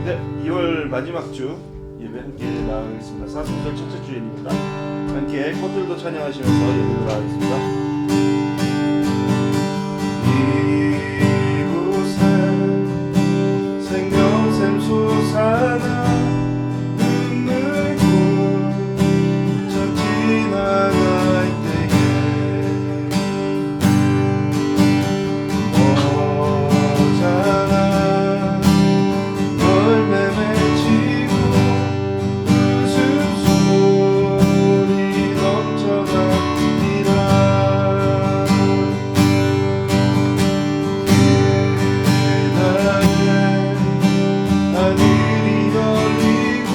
네, 2월 마지막 주 예배 함께 나가겠습니다. 사순절 첫째 주일입니다. 함께 꽃들도 찬양하시면서 예배로 나가겠습니다. 이곳에 생명샘 솟아나 눈물고 저 지나갈 때에 모자라 열매 맺히고 웃음소리 넘쳐나리라. 그날에 하늘이 열리고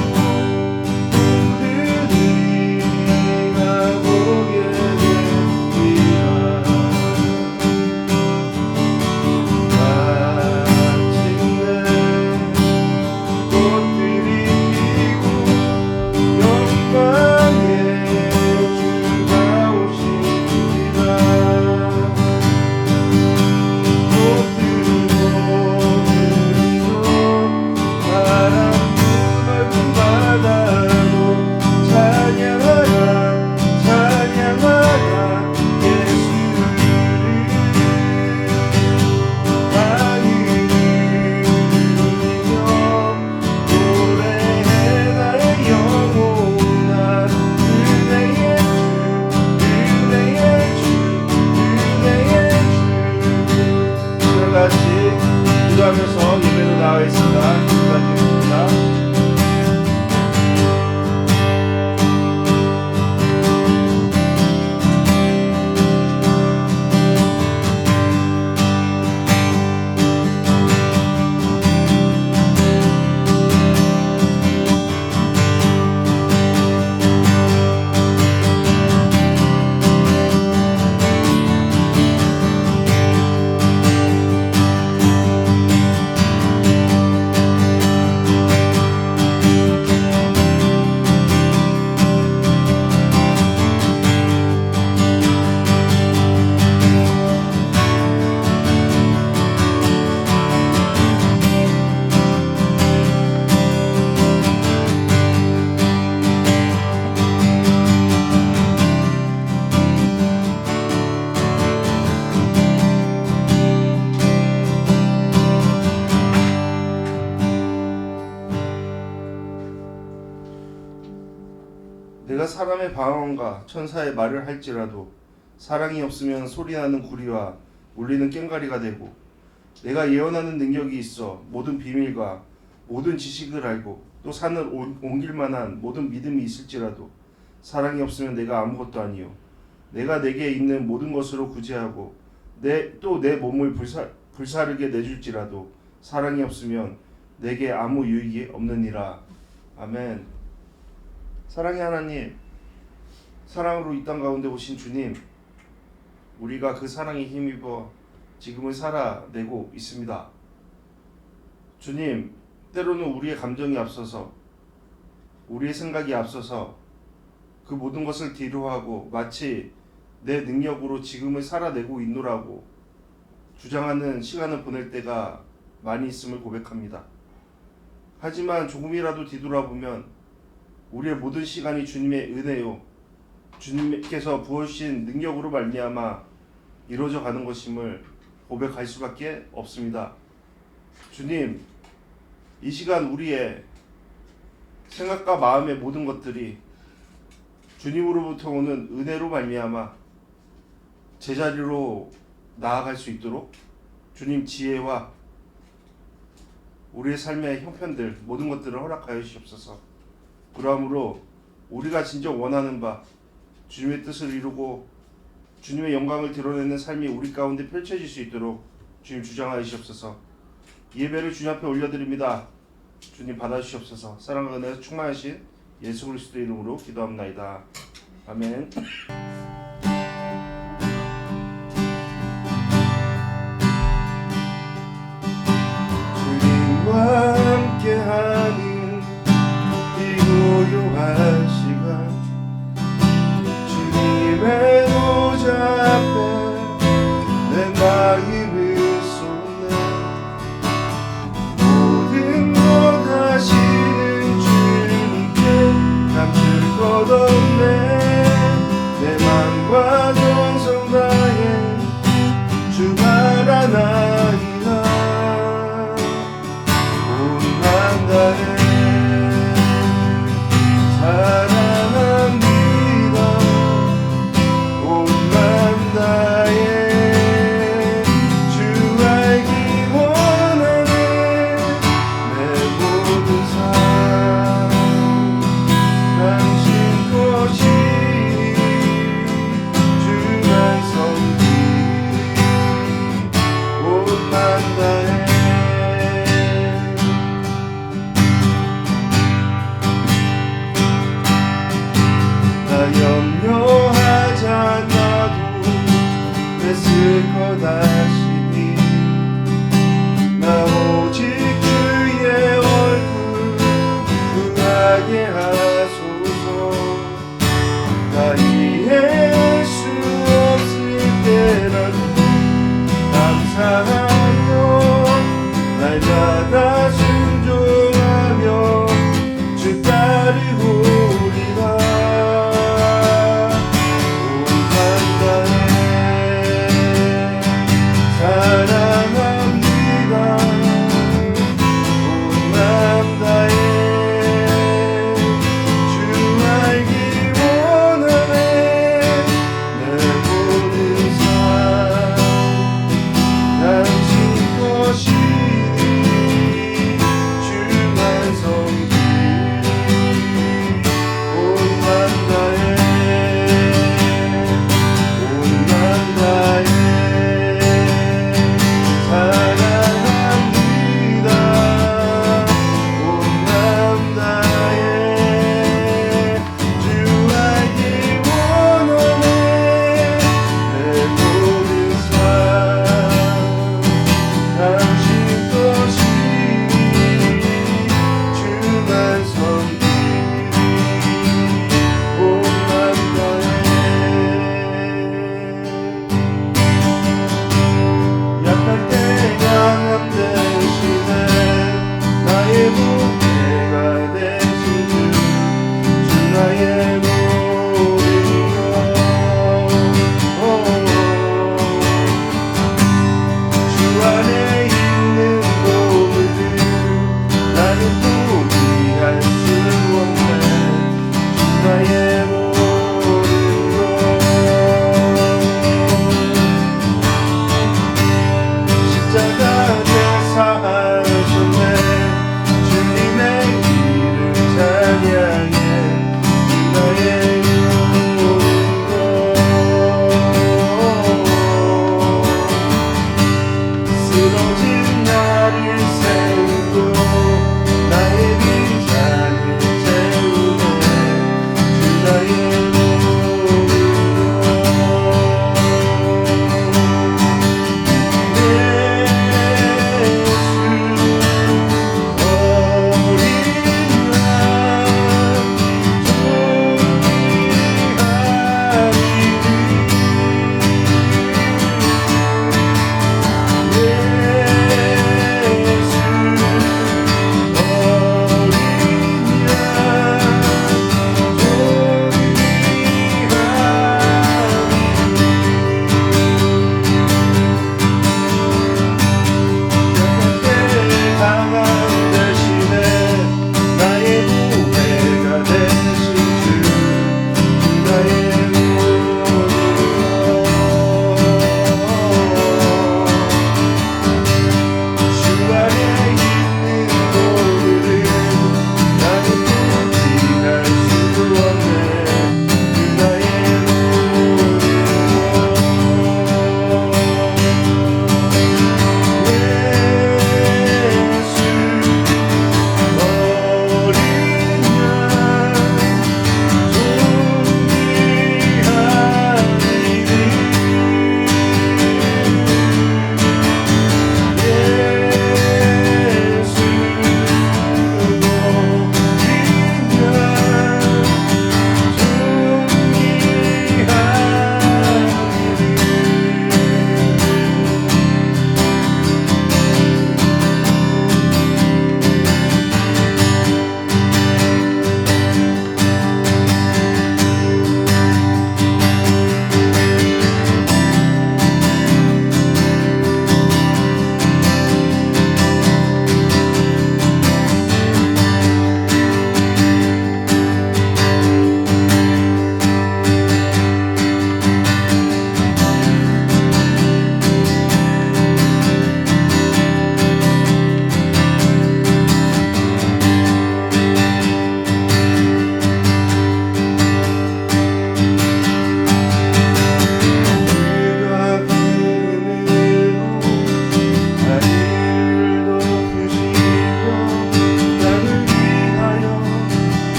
우리가 보게 되리라. 마침내 꽃들이 피고 영광의 주가 오시리라. 꽃들도 들리고 바람 부는 바다로 찬양하라 찬양하라 예수를. 하늘을 울리며 노래해라 영원한 은혜의 주 은혜의 주. 다같이 기도하면서 예배로 나가겠습니다. 기도하겠습니다. 내가 사람의 방언과 천사의 말을 할지라도 사랑이 없으면 소리나는 구리와 울리는 꽹과리가 되고, 내가 예언하는 능력이 있어 모든 비밀과 모든 지식을 알고 또 산을 옮길 만한 모든 믿음이 있을지라도 사랑이 없으면 내가 아무것도 아니요. 내가 내게 있는 모든 것으로 구제하고 또 내 몸을 불사르게 내줄지라도 사랑이 없으면 내게 아무 유익이 없느니라. 아멘. 사랑의 하나님, 사랑으로 이 땅 가운데 오신 주님, 우리가 그 사랑에 힘입어 지금을 살아내고 있습니다. 주님, 때로는 우리의 감정이 앞서서, 우리의 생각이 앞서서 그 모든 것을 뒤로하고 마치 내 능력으로 지금을 살아내고 있노라고 주장하는 시간을 보낼 때가 많이 있음을 고백합니다. 하지만 조금이라도 뒤돌아보면 우리의 모든 시간이 주님의 은혜요, 주님께서 부어주신 능력으로 말미암아 이루어져 가는 것임을 고백할 수밖에 없습니다. 주님, 이 시간 우리의 생각과 마음의 모든 것들이 주님으로부터 오는 은혜로 말미암아 제자리로 나아갈 수 있도록 주님 지혜와 우리의 삶의 형편들 모든 것들을 허락하여 주시옵소서. 그러므로 우리가 진정 원하는 바 주님의 뜻을 이루고 주님의 영광을 드러내는 삶이 우리 가운데 펼쳐질 수 있도록 주님 주장하여 주시옵소서. 예배를 주님 앞에 올려드립니다. 주님 받아주시옵소서. 사랑과 은혜에서 충만하신 예수 그리스도의 이름으로 기도합나이다. 아멘. 주님과 함께하는 고요한 시간, 주님의 보좌 앞에 내 마음을 쏟네. 모든 것 한다 해. 나 염려하지 않아도 됐을 거다 하시니 나 오직 그의 얼굴 흥하게 하소서. 나 이해할 수 없을 때라도 감사하며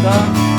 감사합니다.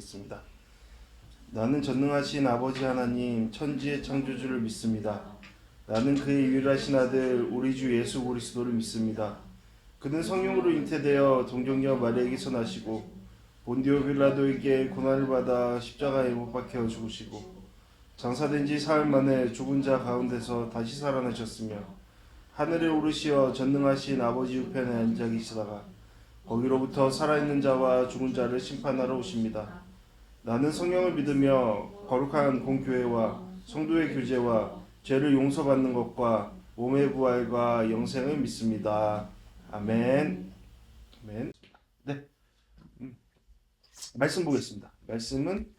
하겠습니다. 나는 전능하신 아버지 하나님 천지의 창조주를 믿습니다. 나는 그의 유일하신 아들 우리 주 예수 그리스도를 믿습니다. 그는 성령으로 잉태되어 동정녀 마리아에게서 나시고 본디오 빌라도에게 고난을 받아 십자가에 못 박혀 죽으시고 장사된 지 사흘 만에 죽은 자 가운데서 다시 살아나셨으며 하늘에 오르시어 전능하신 아버지 우편에 앉아 계시다가 거기로부터 살아있는 자와 죽은 자를 심판하러 오십니다. 나는 성령을 믿으며 거룩한 공교회와 성도의 교제와 죄를 용서받는 것과 몸의 부활과 영생을 믿습니다. 아멘. 아멘. 네. 말씀 보겠습니다. 말씀은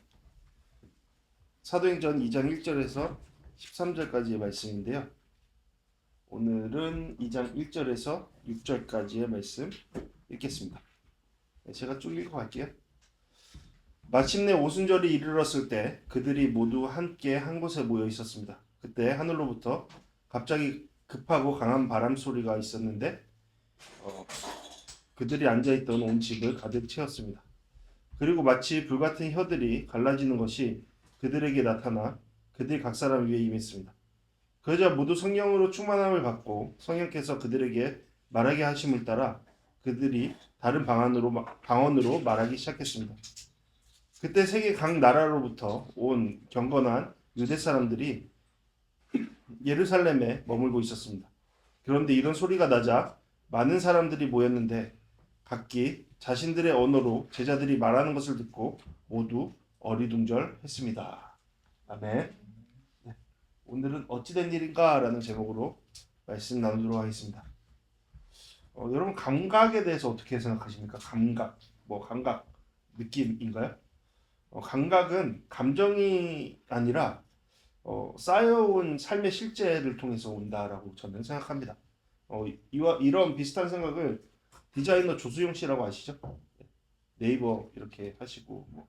사도행전 2장 1절에서 13절까지의 말씀인데요. 오늘은 2장 1절에서 6절까지의 말씀 읽겠습니다. 제가 쭉 읽어갈게요. 마침내 오순절이 이르렀을 때 그들이 모두 함께 한 곳에 모여 있었습니다. 그때 하늘로부터 갑자기 급하고 강한 바람 소리가 있었는데 그들이 앉아있던 온 집을 가득 채웠습니다. 그리고 마치 불같은 혀들이 갈라지는 것이 그들에게 나타나 그들이 각 사람 위에 임했습니다. 그러자 모두 성령으로 충만함을 받고 성령께서 그들에게 말하게 하심을 따라 그들이 다른 방언으로 말하기 시작했습니다. 그때 세계 각 나라로부터 온 경건한 유대 사람들이 예루살렘에 머물고 있었습니다. 그런데 이런 소리가 나자 많은 사람들이 모였는데 각기 자신들의 언어로 제자들이 말하는 것을 듣고 모두 어리둥절했습니다. 아멘. 네. 오늘은 어찌된 일인가 라는 제목으로 말씀 나누도록 하겠습니다. 여러분 감각에 대해서 어떻게 생각하십니까? 감각, 감각, 느낌인가요? 감각은 감정이 아니라 쌓여온 삶의 실제를 통해서 온다라고 저는 생각합니다. 이런 비슷한 생각을 디자이너 조수용 씨라고 아시죠? 네이버 이렇게 하시고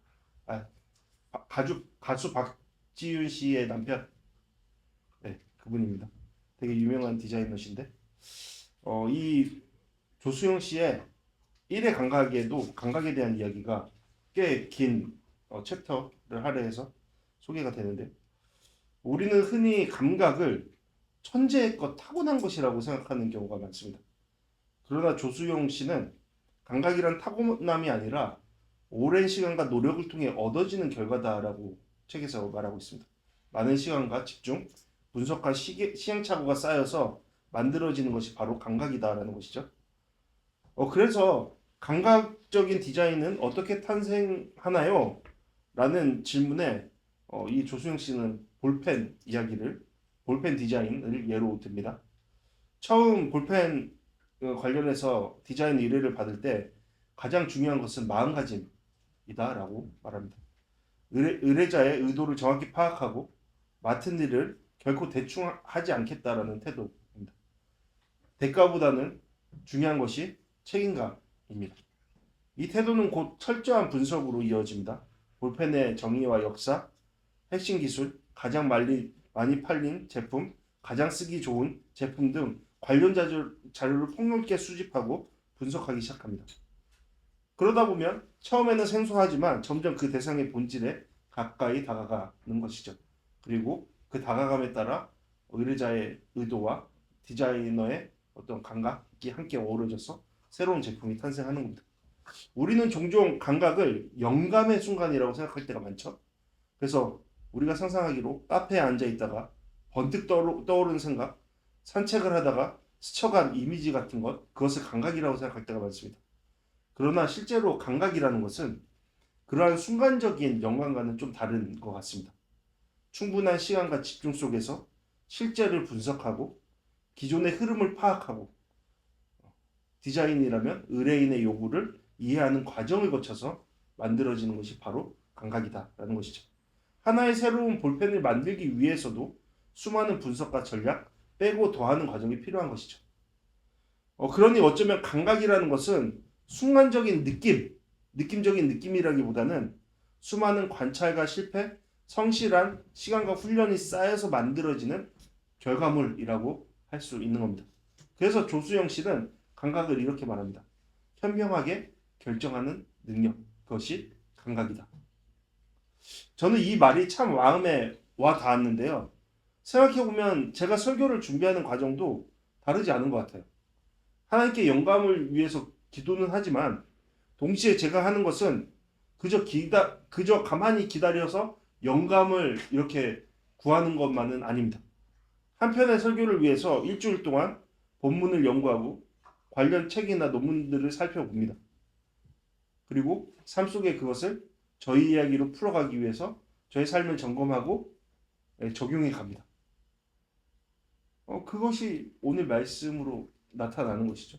가수 박지윤 씨의 남편, 네, 그분입니다. 되게 유명한 디자이너신데 이 조수용 씨의 1의 감각에도 감각에 대한 이야기가 꽤 긴 챕터를 할애해서 소개가 되는데 우리는 흔히 감각을 천재의 것, 타고난 것이라고 생각하는 경우가 많습니다. 그러나 조수용 씨는 감각이란 타고남이 아니라 오랜 시간과 노력을 통해 얻어지는 결과다라고 책에서 말하고 있습니다. 많은 시간과 집중, 분석과 시행착오가 쌓여서 만들어지는 것이 바로 감각이다라는 것이죠. 그래서 감각적인 디자인은 어떻게 탄생하나요? 라는 질문에 이 조수영 씨는 볼펜 디자인을 예로 듭니다. 처음 볼펜 관련해서 디자인 의뢰를 받을 때 가장 중요한 것은 마음가짐이다라고 말합니다. 의뢰자의 의도를 정확히 파악하고 맡은 일을 결코 대충 하지 않겠다라는 태도입니다. 대가보다는 중요한 것이 책임감입니다. 이 태도는 곧 철저한 분석으로 이어집니다. 볼펜의 정의와 역사, 핵심 기술, 가장 많이 팔린 제품, 가장 쓰기 좋은 제품 등 관련 자료를 폭넓게 수집하고 분석하기 시작합니다. 그러다 보면 처음에는 생소하지만 점점 그 대상의 본질에 가까이 다가가는 것이죠. 그리고 그 다가감에 따라 의뢰자의 의도와 디자이너의 어떤 감각이 함께 어우러져서 새로운 제품이 탄생하는 겁니다. 우리는 종종 감각을 영감의 순간이라고 생각할 때가 많죠. 그래서 우리가 상상하기로 카페에 앉아 있다가 번뜩 떠오르는 생각, 산책을 하다가 스쳐간 이미지 같은 그것을 감각이라고 생각할 때가 많습니다. 그러나 실제로 감각이라는 것은 그러한 순간적인 영감과는 좀 다른 것 같습니다. 충분한 시간과 집중 속에서 실제를 분석하고 기존의 흐름을 파악하고 디자인이라면 의뢰인의 요구를 이해하는 과정을 거쳐서 만들어지는 것이 바로 감각이다라는 것이죠. 하나의 새로운 볼펜을 만들기 위해서도 수많은 분석과 전략, 빼고 더하는 과정이 필요한 것이죠. 그러니 어쩌면 감각이라는 것은 순간적인 느낌적인 느낌이라기보다는 수많은 관찰과 실패, 성실한 시간과 훈련이 쌓여서 만들어지는 결과물이라고 할 수 있는 겁니다. 그래서 조수영 씨는 감각을 이렇게 말합니다. 현명하게 결정하는 능력, 그것이 감각이다. 저는 이 말이 참 마음에 와 닿았는데요. 생각해보면 제가 설교를 준비하는 과정도 다르지 않은 것 같아요. 하나님께 영감을 위해서 기도는 하지만 동시에 제가 하는 것은 그저 가만히 기다려서 영감을 이렇게 구하는 것만은 아닙니다. 한편의 설교를 위해서 일주일 동안 본문을 연구하고 관련 책이나 논문들을 살펴봅니다. 그리고 삶 속에 그것을 저희 이야기로 풀어가기 위해서 저의 삶을 점검하고 적용해 갑니다. 그것이 오늘 말씀으로 나타나는 것이죠.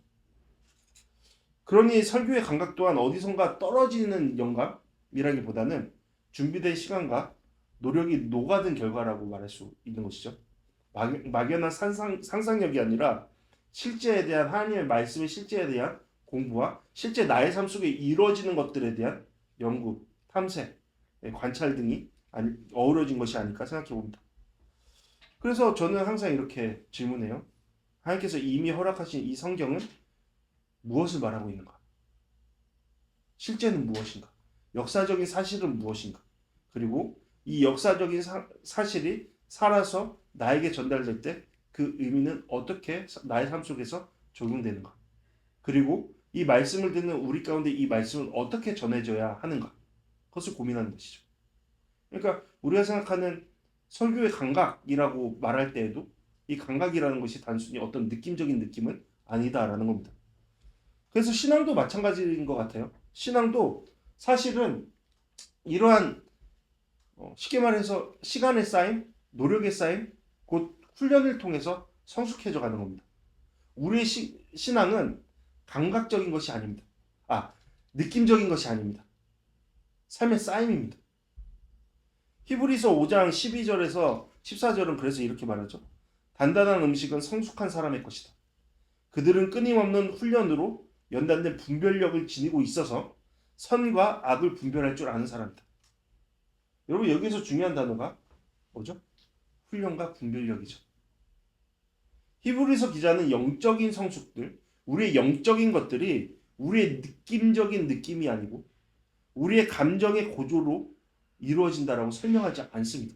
그러니 설교의 감각 또한 어디선가 떨어지는 영감이라기보다는 준비된 시간과 노력이 녹아든 결과라고 말할 수 있는 것이죠. 막연한 상상력이 아니라 실제에 대한 하나님의 말씀의 실제에 대한 공부와 실제 나의 삶 속에 이루어지는 것들에 대한 연구, 탐색, 관찰 등이 어우러진 것이 아닐까 생각해 봅니다. 그래서 저는 항상 이렇게 질문해요. 하나님께서 이미 허락하신 이 성경은 무엇을 말하고 있는가? 실제는 무엇인가? 역사적인 사실은 무엇인가? 그리고 이 역사적인 사실이 살아서 나에게 전달될 때 그 의미는 어떻게 나의 삶 속에서 적용되는가? 그리고 이 말씀을 듣는 우리 가운데 이 말씀은 어떻게 전해져야 하는가? 그것을 고민하는 것이죠. 그러니까 우리가 생각하는 설교의 감각이라고 말할 때에도 이 감각이라는 것이 단순히 어떤 느낌적인 느낌은 아니다라는 겁니다. 그래서 신앙도 마찬가지인 것 같아요. 신앙도 사실은 이러한 쉽게 말해서 시간의 쌓임, 노력의 쌓임, 곧 훈련을 통해서 성숙해져 가는 겁니다. 우리의 신앙은 감각적인 것이 아닙니다. 느낌적인 것이 아닙니다. 삶의 쌓임입니다. 히브리서 5장 12절에서 14절은 그래서 이렇게 말하죠. 단단한 음식은 성숙한 사람의 것이다. 그들은 끊임없는 훈련으로 연단된 분별력을 지니고 있어서 선과 악을 분별할 줄 아는 사람이다. 여러분 여기서 중요한 단어가 뭐죠? 훈련과 분별력이죠. 히브리서 기자는 영적인 성숙들, 우리의 영적인 것들이 우리의 느낌적인 느낌이 아니고 우리의 감정의 고조로 이루어진다라고 설명하지 않습니다.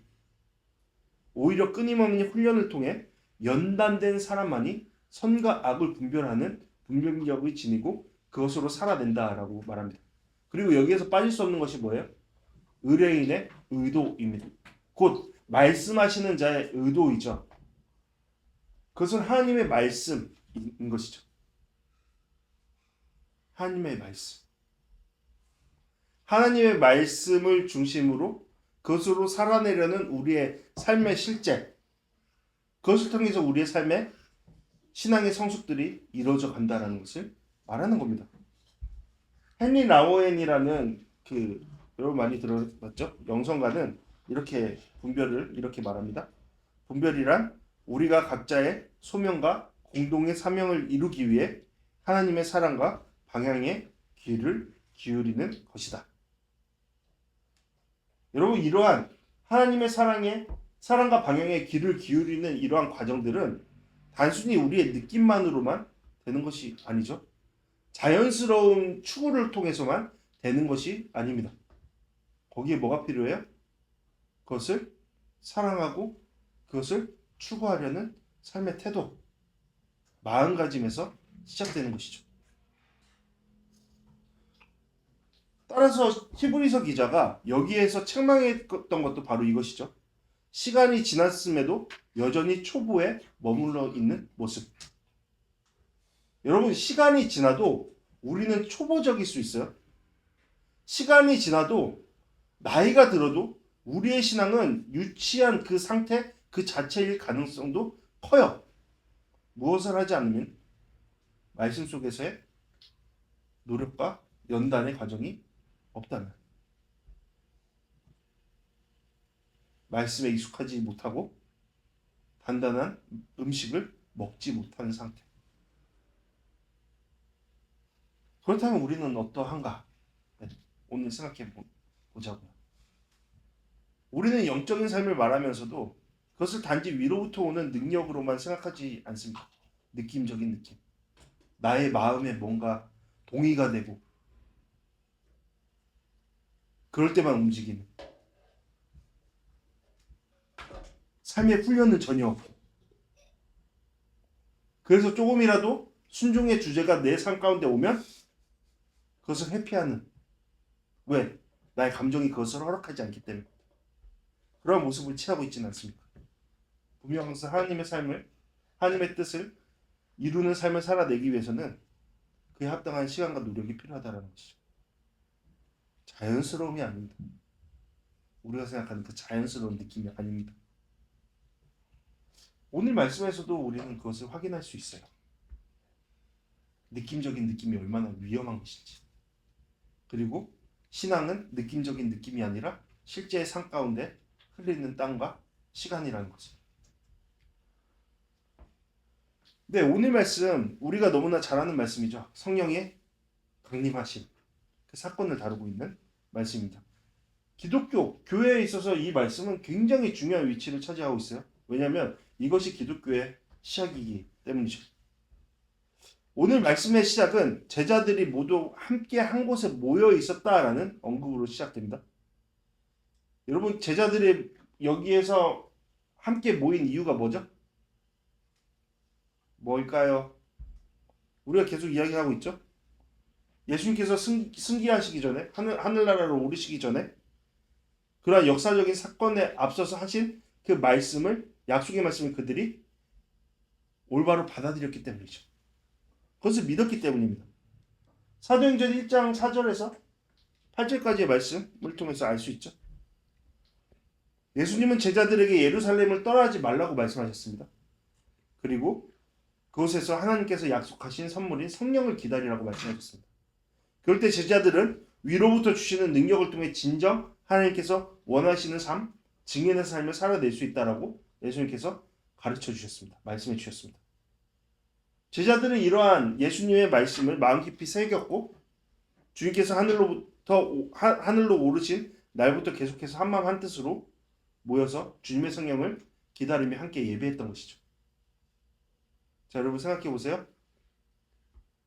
오히려 끊임없는 훈련을 통해 연단된 사람만이 선과 악을 분별하는 분별력을 지니고 그것으로 살아낸다라고 말합니다. 그리고 여기에서 빠질 수 없는 것이 뭐예요? 의뢰인의 의도입니다. 곧 말씀하시는 자의 의도이죠. 그것은 하나님의 말씀인 것이죠. 하나님의 말씀. 하나님의 말씀을 중심으로 그것으로 살아내려는 우리의 삶의 실제, 그것을 통해서 우리의 삶의 신앙의 성숙들이 이루어져 간다는 것을 말하는 겁니다. 헨리 라우엔이라는 여러분 많이 들어봤죠? 영성가는 이렇게 분별을 이렇게 말합니다. 분별이란 우리가 각자의 소명과 공동의 사명을 이루기 위해 하나님의 사랑과 방향에 귀를 기울이는 것이다. 여러분 이러한 하나님의 사랑과 방향에 귀를 기울이는 이러한 과정들은 단순히 우리의 느낌만으로만 되는 것이 아니죠. 자연스러운 추구를 통해서만 되는 것이 아닙니다. 거기에 뭐가 필요해요? 그것을 사랑하고 그것을 추구하려는 삶의 태도, 마음가짐에서 시작되는 것이죠. 따라서 히브리서 기자가 여기에서 책망했던 것도 바로 이것이죠. 시간이 지났음에도 여전히 초보에 머물러 있는 모습. 여러분 시간이 지나도 우리는 초보적일 수 있어요. 시간이 지나도 나이가 들어도 우리의 신앙은 유치한 그 상태 그 자체일 가능성도 커요. 무엇을 하지 않으면 말씀 속에서의 노력과 연단의 과정이 없다면 말씀에 익숙하지 못하고 단단한 음식을 먹지 못하는 상태. 그렇다면 우리는 어떠한가? 오늘 생각해 보자고요. 우리는 영적인 삶을 말하면서도 그것을 단지 위로부터 오는 능력으로만 생각하지 않습니다. 느낌적인 느낌. 나의 마음에 뭔가 동의가 되고 그럴 때만 움직이는 삶의 훈련은 전혀 없고, 그래서 조금이라도 순종의 주제가 내 삶 가운데 오면 그것을 회피하는, 왜? 나의 감정이 그것을 허락하지 않기 때문에. 그런 모습을 취하고 있지는 않습니까? 분명 항상 하나님의 삶을, 하나님의 뜻을 이루는 삶을 살아내기 위해서는 그에 합당한 시간과 노력이 필요하다는 것이죠. 자연스러움이 아닙니다. 우리가 생각하는 그 자연스러운 느낌이 아닙니다. 오늘 말씀에서도 우리는 그것을 확인할 수 있어요. 느낌적인 느낌이 얼마나 위험한 것인지. 그리고 신앙은 느낌적인 느낌이 아니라 실제의 삶 가운데 흘리는 땀과 시간이라는 거죠. 네, 오늘 말씀 우리가 너무나 잘 아는 말씀이죠. 성령의 강림하심, 그 사건을 다루고 있는 말씀입니다. 기독교, 교회에 있어서 이 말씀은 굉장히 중요한 위치를 차지하고 있어요. 왜냐하면 이것이 기독교의 시작이기 때문이죠. 오늘 말씀의 시작은 제자들이 모두 함께 한 곳에 모여 있었다라는 언급으로 시작됩니다. 여러분, 제자들이 여기에서 함께 모인 이유가 뭐죠? 뭘까요? 우리가 계속 이야기하고 있죠. 예수님께서 승기하시기 전에, 하늘나라로 오르시기 전에 그러한 역사적인 사건에 앞서서 하신 그 말씀을, 약속의 말씀을 그들이 올바로 받아들였기 때문이죠. 그것을 믿었기 때문입니다. 사도행전 1장 4절에서 8절까지의 말씀을 통해서 알 수 있죠. 예수님은 제자들에게 예루살렘을 떠나지 말라고 말씀하셨습니다. 그리고 그곳에서 하나님께서 약속하신 선물인 성령을 기다리라고 말씀하셨습니다. 그럴 때 제자들은 위로부터 주시는 능력을 통해 진정 하나님께서 원하시는 삶, 증인의 삶을 살아낼 수 있다라고 예수님께서 가르쳐 주셨습니다. 말씀해 주셨습니다. 제자들은 이러한 예수님의 말씀을 마음 깊이 새겼고, 주님께서 하늘로 오르신 날부터 계속해서 한마음 한뜻으로 모여서 주님의 성령을 기다리며 함께 예배했던 것이죠. 자, 여러분 생각해 보세요.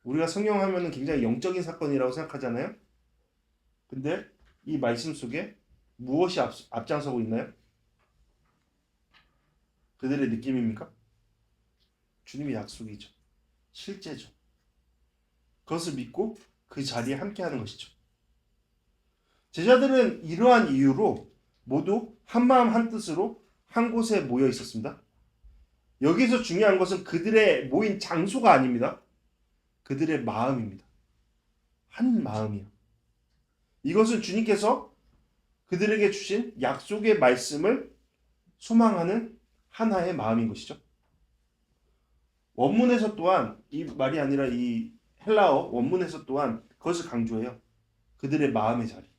우리가 성령 하면은 굉장히 영적인 사건이라고 생각하잖아요. 근데 이 말씀 속에 무엇이 앞장서고 있나요? 그들의 느낌입니까? 주님의 약속이죠. 실제죠. 그것을 믿고 그 자리에 함께하는 것이죠. 제자들은 이러한 이유로 모두 한마음 한뜻으로 한 곳에 모여 있었습니다. 여기서 중요한 것은 그들의 모인 장소가 아닙니다. 그들의 마음입니다. 한 마음이요. 이것은 주님께서 그들에게 주신 약속의 말씀을 소망하는 하나의 마음인 것이죠. 원문에서 또한 이 말이 아니라 이 헬라어 원문에서 또한 그것을 강조해요. 그들의 마음의 자리.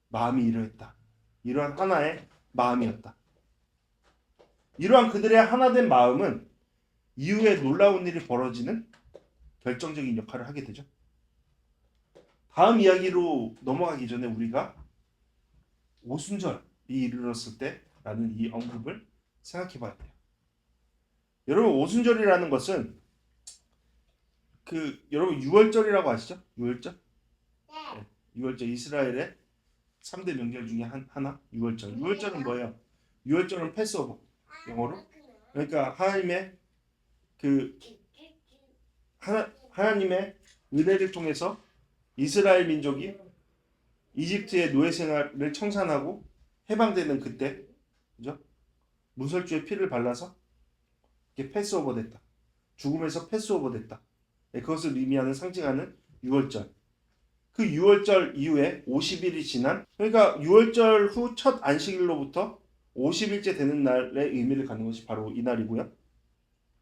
마음이 이러했다. 이러한 하나의 마음이었다. 이러한 그들의 하나된 마음은 이후에 놀라운 일이 벌어지는 결정적인 역할을 하게 되죠. 다음 이야기로 넘어가기 전에 우리가 오순절이 이르렀을 때라는 이 언급을 생각해 봐야 돼요. 여러분, 오순절이라는 것은 여러분 유월절이라고 아시죠? 유월절? 네. 유월절, 이스라엘의 3대 명절 중에 하나, 유월절. 유월절은 뭐예요? 유월절은 패스오버, 영어로. 그러니까 하나님의 은혜를 통해서 이스라엘 민족이 이집트의 노예 생활을 청산하고 해방되는 그때, 그죠? 문설주의 피를 발라서 이렇게 패스오버 됐다. 죽음에서 패스오버 됐다. 그것을 의미하는, 상징하는 유월절. 그 유월절 이후에 50일이 지난, 그러니까 유월절 후 첫 안식일로부터 50일째 되는 날의 의미를 갖는 것이 바로 이 날이고요.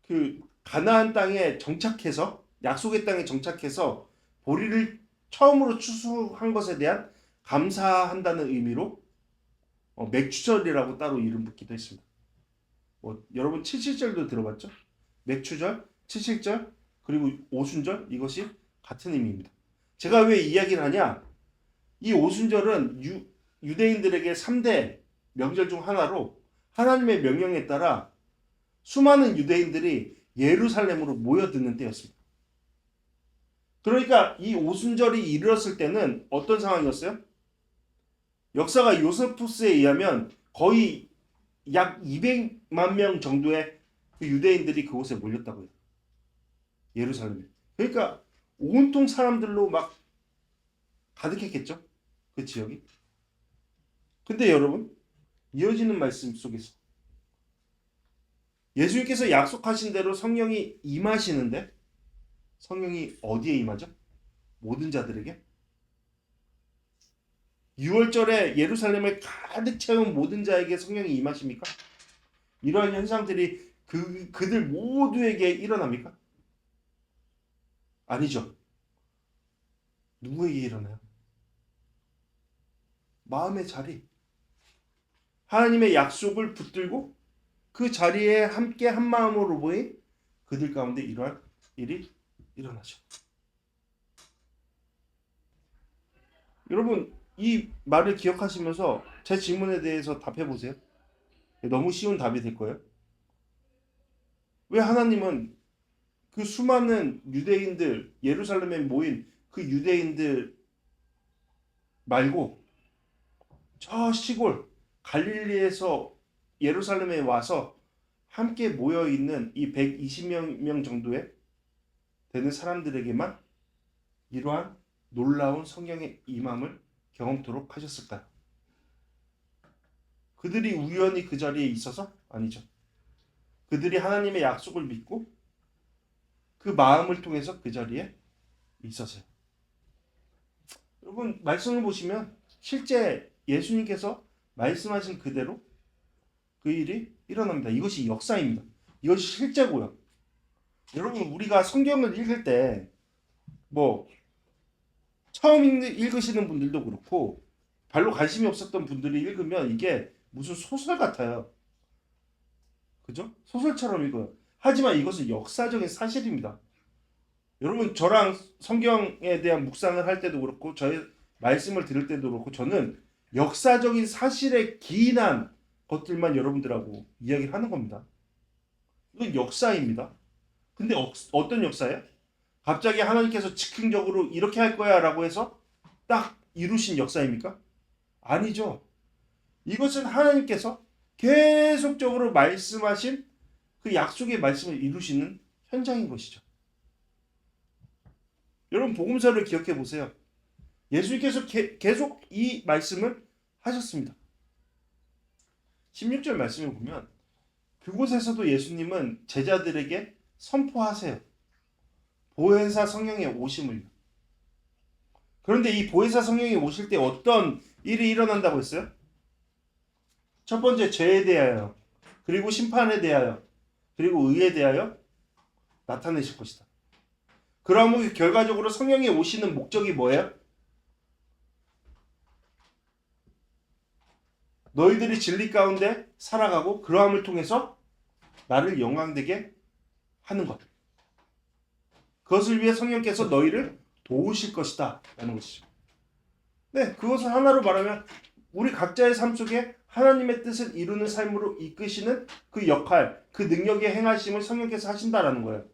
그 가나안 땅에 정착해서, 약속의 땅에 정착해서 보리를 처음으로 추수한 것에 대한 감사한다는 의미로 맥추절이라고 따로 이름 붙기도 했습니다. 여러분 칠칠절도 들어봤죠? 맥추절, 칠칠절, 그리고 오순절, 이것이 같은 의미입니다. 제가 왜 이야기를 하냐? 이 오순절은 유대인들에게 3대 명절 중 하나로 하나님의 명령에 따라 수많은 유대인들이 예루살렘으로 모여드는 때였습니다. 그러니까 이 오순절이 이르렀을 때는 어떤 상황이었어요? 역사가 요세푸스에 의하면 거의 약 200만 명 정도의 그 유대인들이 그곳에 몰렸다고 해요. 예루살렘에. 그러니까 온통 사람들로 막 가득했겠죠. 그 지역이. 근데 여러분, 이어지는 말씀 속에서 예수님께서 약속하신 대로 성령이 임하시는데 성령이 어디에 임하죠? 모든 자들에게. 6월절에 예루살렘을 가득 채운 모든 자에게 성령이 임하십니까? 이러한 현상들이 그들 모두에게 일어납니까? 아니죠. 누구에게 일어나요? 마음의 자리. 하나님의 약속을 붙들고 그 자리에 함께 한 마음으로 모인 그들 가운데 이러한 일이 일어나죠. 여러분, 이 말을 기억하시면서 제 질문에 대해서 답해 보세요. 너무 쉬운 답이 될 거예요. 왜 하나님은 그 수많은 유대인들, 예루살렘에 모인 그 유대인들 말고 저 시골 갈릴리에서 예루살렘에 와서 함께 모여 있는 이 120명 정도의 되는 사람들에게만 이러한 놀라운 성령의 임함을 경험토록 하셨을까요? 그들이 우연히 그 자리에 있어서? 아니죠. 그들이 하나님의 약속을 믿고 그 마음을 통해서 그 자리에 있었어요. 여러분, 말씀을 보시면 실제 예수님께서 말씀하신 그대로 그 일이 일어납니다. 이것이 역사입니다. 이것이 실제고요. 여러분, 우리가 성경을 읽을 때 뭐 처음 읽으시는 분들도 그렇고 별로 관심이 없었던 분들이 읽으면 이게 무슨 소설 같아요. 그죠? 소설처럼 읽어요. 하지만 이것은 역사적인 사실입니다. 여러분, 저랑 성경에 대한 묵상을 할 때도 그렇고 저의 말씀을 들을 때도 그렇고 저는 역사적인 사실에 기인한 것들만 여러분들하고 이야기를 하는 겁니다. 이건 역사입니다. 근데 어떤 역사예요? 갑자기 하나님께서 즉흥적으로 이렇게 할 거야 라고 해서 딱 이루신 역사입니까? 아니죠. 이것은 하나님께서 계속적으로 말씀하신 그 약속의 말씀을 이루시는 현장인 것이죠. 여러분, 복음서를 기억해 보세요. 예수님께서 계속 이 말씀을 하셨습니다. 16절 말씀을 보면 그곳에서도 예수님은 제자들에게 선포하세요. 보혜사 성령의 오심을. 그런데 이 보혜사 성령이 오실 때 어떤 일이 일어난다고 했어요? 첫 번째, 죄에 대하여, 그리고 심판에 대하여, 그리고 의에 대하여 나타내실 것이다. 그러면 결과적으로 성령이 오시는 목적이 뭐예요? 너희들이 진리 가운데 살아가고 그러함을 통해서 나를 영광되게 하는 것. 그것을 위해 성령께서 너희를 도우실 것이다 라는 것이죠. 네, 그것을 하나로 말하면 우리 각자의 삶 속에 하나님의 뜻을 이루는 삶으로 이끄시는 그 역할, 그 능력의 행하심을 성령께서 하신다라는 거예요.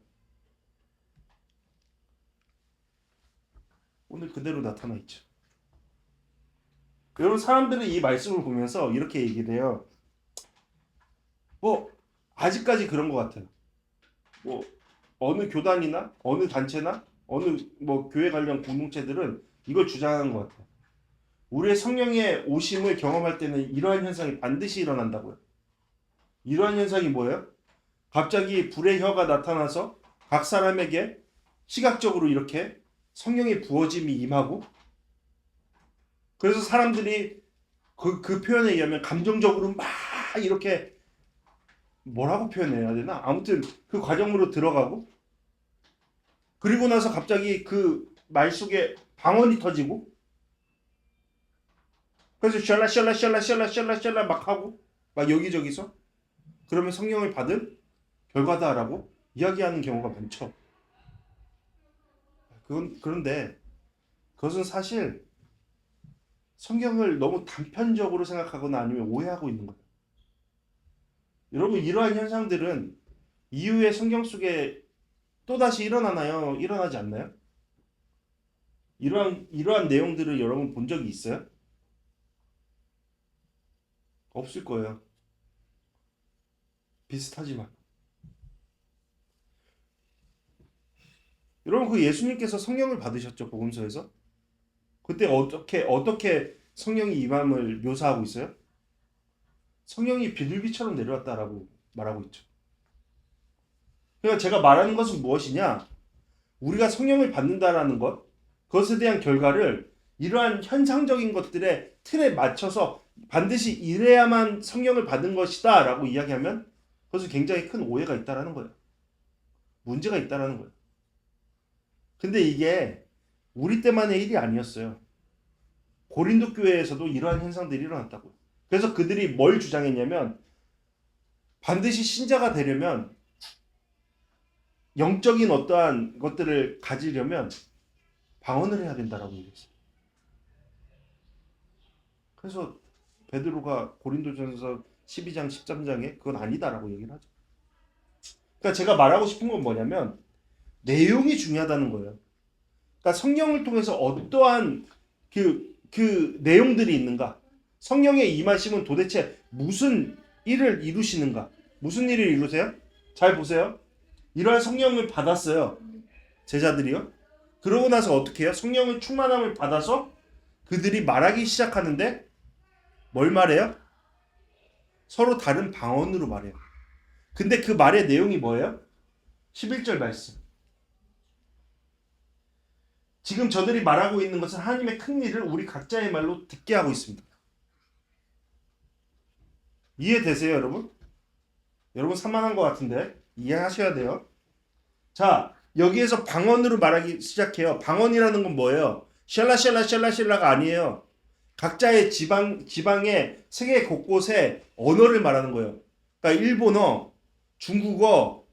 오늘 그대로 나타나 있죠. 여러분, 사람들은 이 말씀을 보면서 이렇게 얘기를 해요. 아직까지 그런 것 같아요. 어느 교단이나 어느 단체나 어느 교회 관련 공동체들은 이걸 주장하는 것 같아요. 우리의 성령의 오심을 경험할 때는 이러한 현상이 반드시 일어난다고요. 이러한 현상이 뭐예요? 갑자기 불의 혀가 나타나서 각 사람에게 시각적으로 이렇게 성령의 부어짐이 임하고, 그래서 사람들이 그 표현에 의하면 감정적으로 막 이렇게 뭐라고 표현해야 되나? 아무튼 그 과정으로 들어가고, 그리고 나서 갑자기 그 말 속에 방언이 터지고, 그래서 샬라 막 하고 막 여기저기서, 그러면 성령을 받은 결과다라고 이야기하는 경우가 많죠. 그런데 그것은 사실 성경을 너무 단편적으로 생각하거나 아니면 오해하고 있는 거예요. 여러분, 이러한 현상들은 이후에 성경 속에 또다시 일어나나요? 일어나지 않나요? 이러한 내용들을 여러분 본 적이 있어요? 없을 거예요. 비슷하지만 여러분 그 예수님께서 성령을 받으셨죠 복음서에서? 그때 어떻게 성령이 임함을 묘사하고 있어요? 성령이 비둘기처럼 내려왔다라고 말하고 있죠. 그러니까 제가 말하는 것은 무엇이냐? 우리가 성령을 받는다라는 것, 그것에 대한 결과를 이러한 현상적인 것들의 틀에 맞춰서 반드시 이래야만 성령을 받은 것이다 라고 이야기하면 그것은 굉장히 큰 오해가 있다라는 거예요. 문제가 있다라는 거예요. 근데 이게 우리 때만의 일이 아니었어요. 고린도 교회에서도 이러한 현상들이 일어났다고요. 그래서 그들이 뭘 주장했냐면 반드시 신자가 되려면 영적인 어떠한 것들을 가지려면 방언을 해야 된다라고 얘기했어요. 그래서 베드로가 고린도전서 12장 13장에 그건 아니다라고 얘기를 하죠. 그러니까 제가 말하고 싶은 건 뭐냐면 내용이 중요하다는 거예요. 그러니까 성령을 통해서 어떠한 그 내용들이 있는가? 성령의 임하심은 도대체 무슨 일을 이루시는가? 무슨 일을 이루세요? 잘 보세요. 이러한 성령을 받았어요. 제자들이요. 그러고 나서 어떻게 해요? 성령의 충만함을 받아서 그들이 말하기 시작하는데 뭘 말해요? 서로 다른 방언으로 말해요. 근데 그 말의 내용이 뭐예요? 11절 말씀. 지금 저들이 말하고 있는 것은 하나님의 큰 일을 우리 각자의 말로 듣게 하고 있습니다. 이해되세요, 여러분? 여러분 산만한 것 같은데 이해하셔야 돼요. 자, 여기에서 방언으로 말하기 시작해요. 방언이라는 건 뭐예요? 샬라가 아니에요. 각자의 지방의 세계 곳곳에 언어를 말하는 거예요. 그러니까 일본어, 중국어,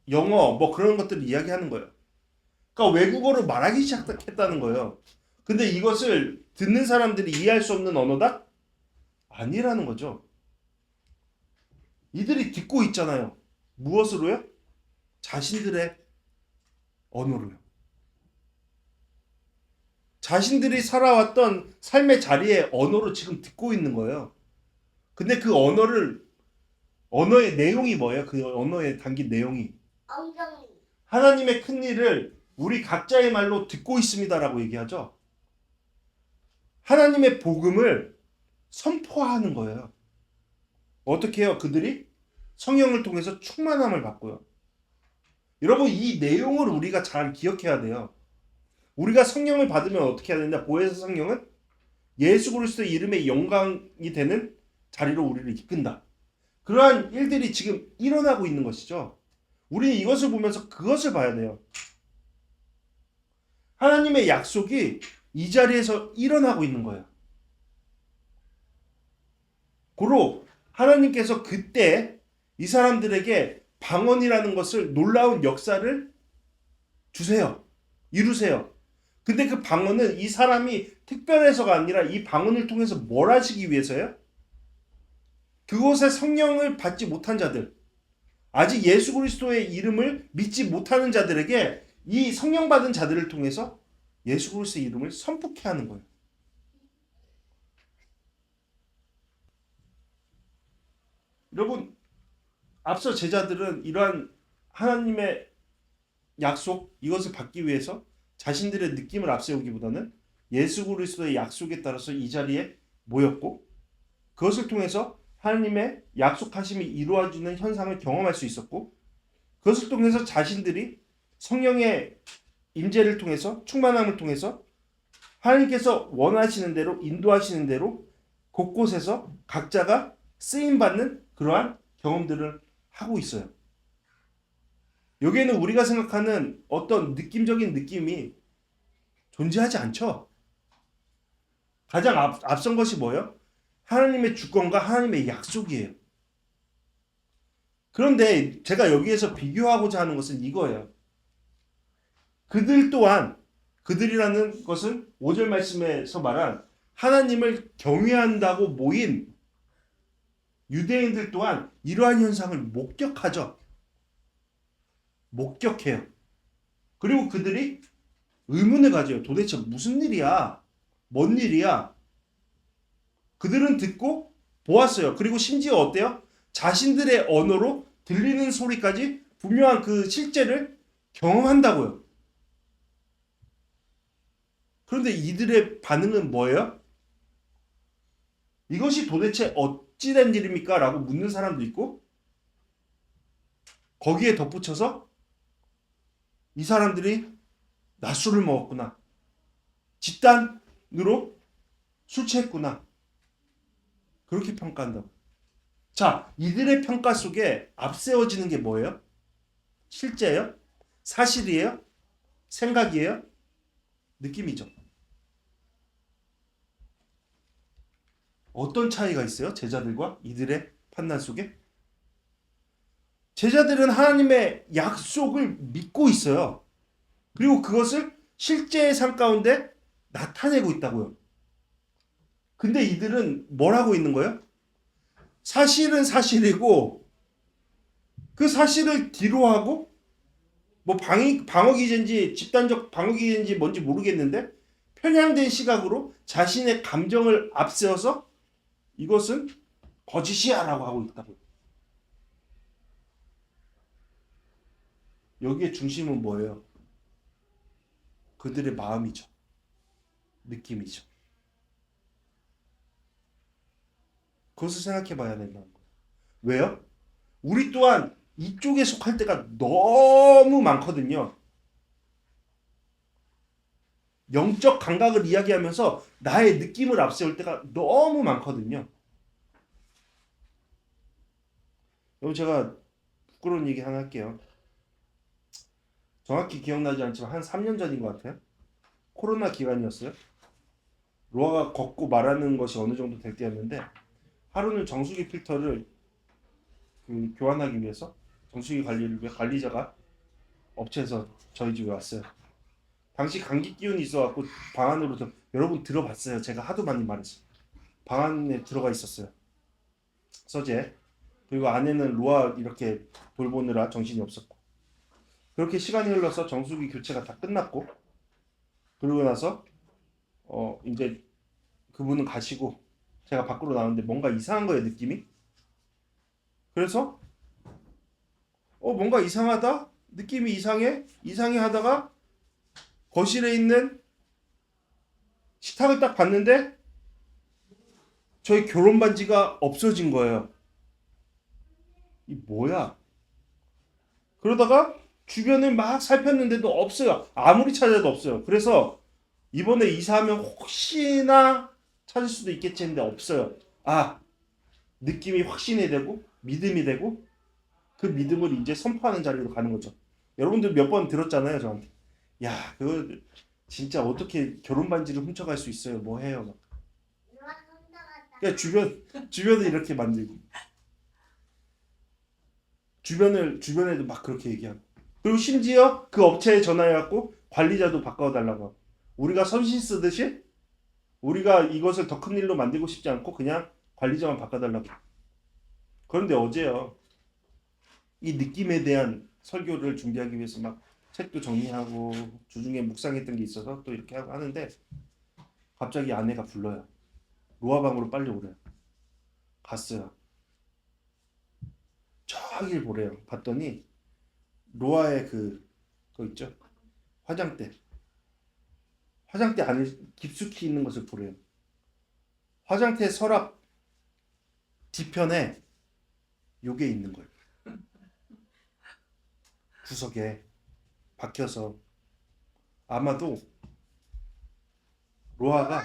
영어, 그런 것들을 이야기하는 거예요. 그러니까 외국어로 말하기 시작했다는 거예요. 근데 이것을 듣는 사람들이 이해할 수 없는 언어다? 아니라는 거죠. 이들이 듣고 있잖아요. 무엇으로요? 자신들의 언어로요. 자신들이 살아왔던 삶의 자리에 언어로 지금 듣고 있는 거예요. 근데 그 언어의 내용이 뭐예요? 그 언어에 담긴 내용이 하나님의 큰 일을 우리 각자의 말로 듣고 있습니다라고 얘기하죠. 하나님의 복음을 선포하는 거예요. 어떻게 해요? 그들이 성령을 통해서 충만함을 받고요. 여러분 이 내용을 우리가 잘 기억해야 돼요. 우리가 성령을 받으면 어떻게 해야 되냐? 보혜사 성령은 예수 그리스도의 이름에 영광이 되는 자리로 우리를 이끈다. 그러한 일들이 지금 일어나고 있는 것이죠. 우리는 이것을 보면서 그것을 봐야 돼요. 하나님의 약속이 이 자리에서 일어나고 있는 거예요. 고로 하나님께서 그때 이 사람들에게 방언이라는 것을 놀라운 역사를 주세요. 이루세요. 근데 그 방언은 이 사람이 특별해서가 아니라 이 방언을 통해서 뭘 하시기 위해서요? 그곳에 성령을 받지 못한 자들, 아직 예수 그리스도의 이름을 믿지 못하는 자들에게 이 성령 받은 자들을 통해서 예수 그리스도의 이름을 선포케 하는 거예요. 여러분, 앞서 제자들은 이러한 하나님의 약속, 이것을 받기 위해서 자신들의 느낌을 앞세우기보다는 예수 그리스도의 약속에 따라서 이 자리에 모였고 그것을 통해서 하나님의 약속하심이 이루어지는 현상을 경험할 수 있었고 그것을 통해서 자신들이 성령의 임재를 통해서 충만함을 통해서 하나님께서 원하시는 대로 인도하시는 대로 곳곳에서 각자가 쓰임받는 그러한 경험들을 하고 있어요. 여기에는 우리가 생각하는 어떤 느낌적인 느낌이 존재하지 않죠. 가장 앞선 것이 뭐예요? 하나님의 주권과 하나님의 약속이에요. 그런데 제가 여기에서 비교하고자 하는 것은 이거예요. 그들 또한 그들이라는 것은 5절 말씀에서 말한 하나님을 경외한다고 모인 유대인들 또한 이러한 현상을 목격하죠. 목격해요. 그리고 그들이 의문을 가져요. 도대체 무슨 일이야? 뭔 일이야? 그들은 듣고 보았어요. 그리고 심지어 어때요? 자신들의 언어로 들리는 소리까지 분명한 그 실제를 경험한다고요. 그런데 이들의 반응은 뭐예요? 이것이 도대체 어찌된 일입니까? 라고 묻는 사람도 있고, 거기에 덧붙여서 이 사람들이 낮술을 먹었구나, 집단으로 술 취했구나, 그렇게 평가한다고. 자, 이들의 평가 속에 앞세워지는 게 뭐예요? 실제예요? 사실이에요? 생각이에요? 느낌이죠. 어떤 차이가 있어요? 제자들과 이들의 판단 속에? 제자들은 하나님의 약속을 믿고 있어요. 그리고 그것을 실제의 삶 가운데 나타내고 있다고요. 근데 이들은 뭘 하고 있는 거예요? 사실은 사실이고 그 사실을 뒤로 하고 뭐 방어 기제인지 집단적 방어 기제인지 뭔지 모르겠는데 편향된 시각으로 자신의 감정을 앞세워서 이것은 거짓이야라고 하고 있다고요. 여기에 중심은 뭐예요? 그들의 마음이죠. 느낌이죠. 그것을 생각해 봐야 된다는 거예요. 왜요? 우리 또한 이쪽에 속할 때가 너무 많거든요. 영적 감각을 이야기하면서 나의 느낌을 앞세울 때가 너무 많거든요. 여러분 제가 부끄러운 얘기 하나 할게요. 정확히 기억나지 않지만 한 3년 전인 것 같아요. 코로나 기간이었어요. 로아가 걷고 말하는 것이 어느 정도 될 때였는데 하루는 정수기 필터를 교환하기 위해서 정수기 관리를 위해 관리자가 업체에서 저희 집에 왔어요. 당시 감기 기운이 있어갖고 방 안으로 여러분 들어봤어요. 제가 하도 많이 말했어요. 방 안에 들어가 있었어요. 서재. 그리고 안에는 로아 이렇게 돌보느라 정신이 없었고. 그렇게 시간이 흘러서 정수기 교체가 다 끝났고 그러고 나서 이제 그분은 가시고 제가 밖으로 나왔는데 뭔가 이상한 거예요, 느낌이. 그래서 뭔가 이상하다, 느낌이 이상해 하다가 거실에 있는 식탁을 딱 봤는데 저희 결혼 반지가 없어진 거예요. 이 뭐야? 그러다가 주변을 막 살폈는데도 없어요. 아무리 찾아도 없어요. 그래서 이번에 이사하면 혹시나 찾을 수도 있겠지 했는데 없어요. 아, 느낌이 확신이 되고 믿음이 되고 그 믿음을 이제 선포하는 자리로 가는 거죠. 여러분들 몇 번 들었잖아요, 저한테. 야, 그거 진짜 어떻게 결혼 반지를 훔쳐갈 수 있어요? 뭐 해요? 막. 그러니까 주변을 이렇게 만들고 주변에도 막 그렇게 얘기하고 그리고 심지어 그 업체에 전화해갖고 관리자도 바꿔달라고 하고 우리가 선신 쓰듯이 우리가 이것을 더 큰 일로 만들고 싶지 않고 그냥 관리자만 바꿔달라고. 그런데 어제요, 이 느낌에 대한 설교를 준비하기 위해서 막 책도 정리하고 주중에 묵상했던 게 있어서 또 이렇게 하고 하는데 갑자기 아내가 불러요. 로아방으로 빨리 오래요. 갔어요. 저길 보래요. 봤더니 로아의 그거 있죠? 화장대. 화장대 안에 깊숙이 있는 것을 보래요. 화장대 서랍 뒤편에 요게 있는 거예요. 구석에 박혀서 아마도 로아가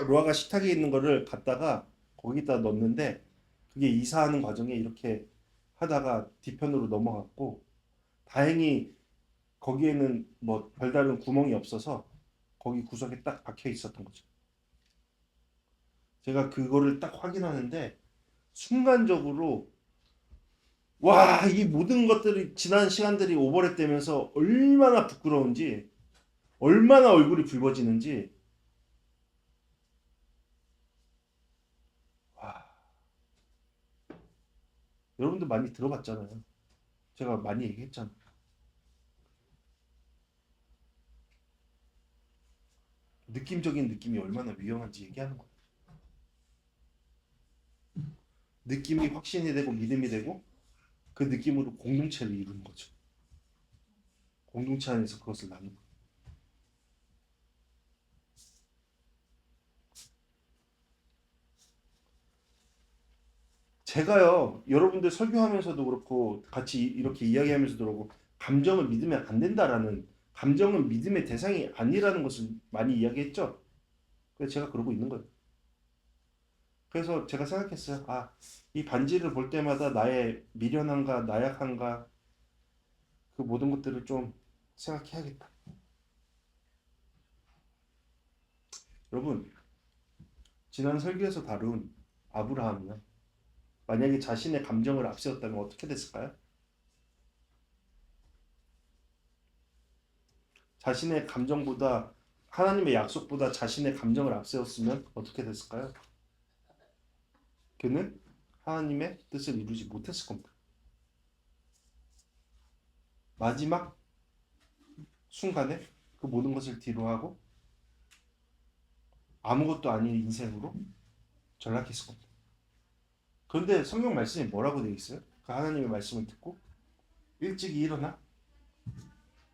로아가 식탁에 있는 거를 갖다가 거기다 넣었는데 그게 이사하는 과정에 이렇게 하다가 뒤편으로 넘어갔고 다행히 거기에는 뭐 별다른 구멍이 없어서 거기 구석에 딱 박혀 있었던 거죠. 제가 그거를 딱 확인하는데 순간적으로 와, 이 모든 것들이 지난 시간들이 오버랩 되면서 얼마나 부끄러운지 얼마나 얼굴이 붉어지는지 와, 여러분들 많이 들어봤잖아요. 제가 많이 얘기했잖아요. 느낌적인 느낌이 얼마나 위험한지 얘기하는 거예요. 느낌이 확신이 되고 믿음이 되고 그 느낌으로 공동체를 이루는 거죠. 공동체 안에서 그것을 나누는 거예요. 제가요, 여러분들 설교하면서도 그렇고 같이 이렇게 이야기하면서도 그렇고 감정을 믿으면 안 된다라는, 감정은 믿음의 대상이 아니라는 것을 많이 이야기했죠. 그래서 제가 그러고 있는 거예요. 그래서 제가 생각했어요. 아, 이 반지를 볼 때마다 나의 미련함과 나약함과 그 모든 것들을 좀 생각해야겠다. 여러분, 지난 설교에서 다룬 아브라함이요, 만약에 자신의 감정을 앞세웠다면 어떻게 됐을까요? 자신의 감정보다, 하나님의 약속보다 자신의 감정을 앞세웠으면 어떻게 됐을까요? 그는 하나님의 뜻을 이루지 못했을 겁니다. 마지막 순간에 그 모든 것을 뒤로하고 아무것도 아닌 인생으로 전락했을 겁니다. 그런데 성경 말씀이 뭐라고 되어 있어요? 그 하나님의 말씀을 듣고 일찍이 일어나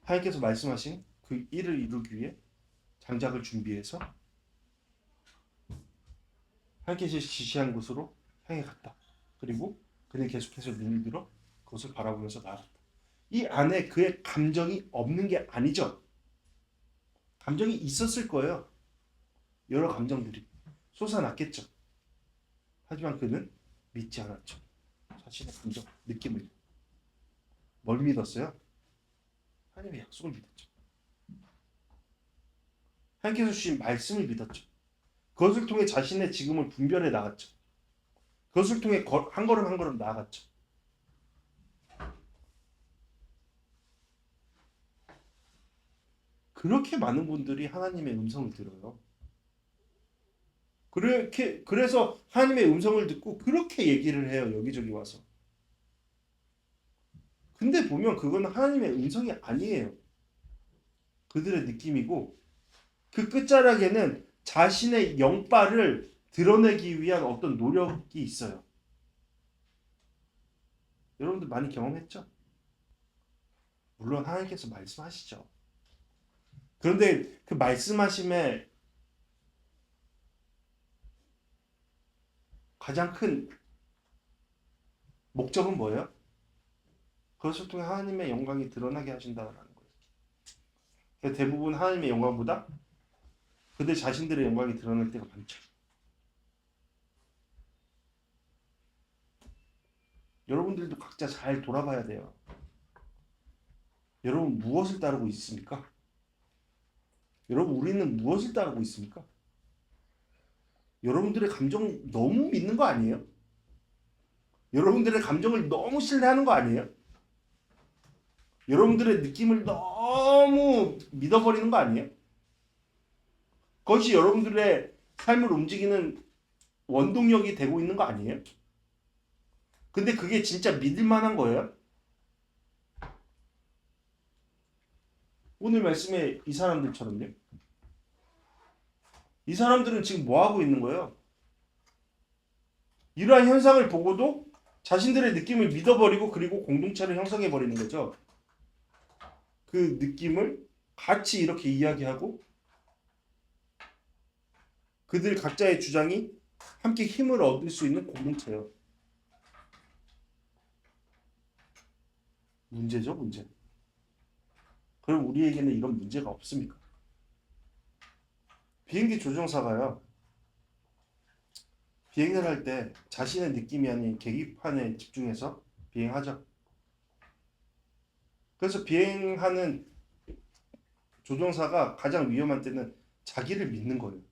하나님께서 말씀하신 그 일을 이루기 위해 장작을 준비해서 하나님께서 지시한 곳으로 향해 갔다. 그리고 그는 계속해서 눈을 들어 그것을 바라보면서 나아갔다. 이 안에 그의 감정이 없는 게 아니죠. 감정이 있었을 거예요. 여러 감정들이 솟아났겠죠. 하지만 그는 믿지 않았죠. 자신의 감정, 느낌을. 뭘 믿었어요? 하나님의 약속을 믿었죠. 하나님께서 주신 말씀을 믿었죠. 그것을 통해 자신의 지금을 분별해 나갔죠. 그것을 통해 한 걸음 한 걸음 나아갔죠. 그렇게 많은 분들이 하나님의 음성을 들어요. 그래서 하나님의 음성을 듣고 그렇게 얘기를 해요. 여기저기 와서. 근데 보면 그건 하나님의 음성이 아니에요. 그들의 느낌이고 그 끝자락에는 자신의 영빨을 드러내기 위한 어떤 노력이 있어요. 여러분들 많이 경험했죠? 물론 하나님께서 말씀하시죠. 그런데 그 말씀하심의 가장 큰 목적은 뭐예요? 그것을 통해 하나님의 영광이 드러나게 하신다는 거예요. 대부분 하나님의 영광보다 그들 자신들의 영광이 드러날 때가 많죠. 여러분들도 각자 잘 돌아봐야 돼요. 여러분 무엇을 따르고 있습니까? 여러분 우리는 무엇을 따르고 있습니까? 여러분들의 감정 너무 믿는 거 아니에요? 여러분들의 감정을 너무 신뢰하는 거 아니에요? 여러분들의 느낌을 너무 믿어버리는 거 아니에요? 그것이 여러분들의 삶을 움직이는 원동력이 되고 있는 거 아니에요? 근데 그게 진짜 믿을 만한 거예요? 오늘 말씀에 이 사람들처럼요. 이 사람들은 지금 뭐 하고 있는 거예요? 이러한 현상을 보고도 자신들의 느낌을 믿어버리고 그리고 공동체를 형성해 버리는 거죠. 그 느낌을 같이 이렇게 이야기하고 그들 각자의 주장이 함께 힘을 얻을 수 있는 공동체예요. 문제죠, 문제. 그럼 우리에게는 이런 문제가 없습니까? 비행기 조종사가요, 비행을 할 때 자신의 느낌이 아닌 계기판에 집중해서 비행하죠. 그래서 비행하는 조종사가 가장 위험한 때는 자기를 믿는 거예요.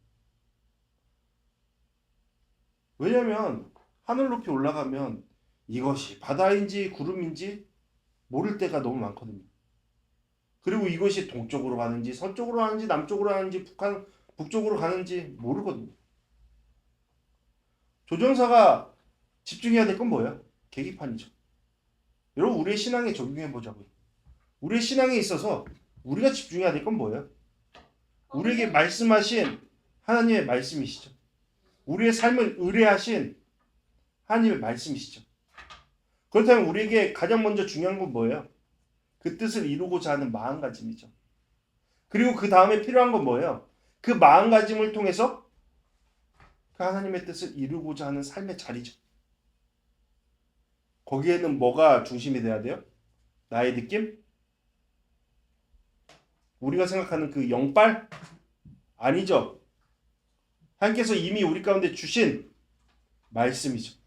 왜냐면 하늘 높이 올라가면 이것이 바다인지 구름인지 모를 때가 너무 많거든요. 그리고 이것이 동쪽으로 가는지 서쪽으로 가는지 남쪽으로 가는지 북쪽으로 가는지 모르거든요. 조종사가 집중해야 될 건 뭐예요? 계기판이죠. 여러분 우리의 신앙에 적용해 보자고요. 우리의 신앙에 있어서 우리가 집중해야 될 건 뭐예요? 우리에게 말씀하신 하나님의 말씀이시죠. 우리의 삶을 의뢰하신 하나님의 말씀이시죠. 그렇다면 우리에게 가장 먼저 중요한 건 뭐예요? 그 뜻을 이루고자 하는 마음가짐이죠. 그리고 그 다음에 필요한 건 뭐예요? 그 마음가짐을 통해서 그 하나님의 뜻을 이루고자 하는 삶의 자리죠. 거기에는 뭐가 중심이 돼야 돼요? 나의 느낌? 우리가 생각하는 그 영빨? 아니죠. 하나님께서 이미 우리 가운데 주신 말씀이죠.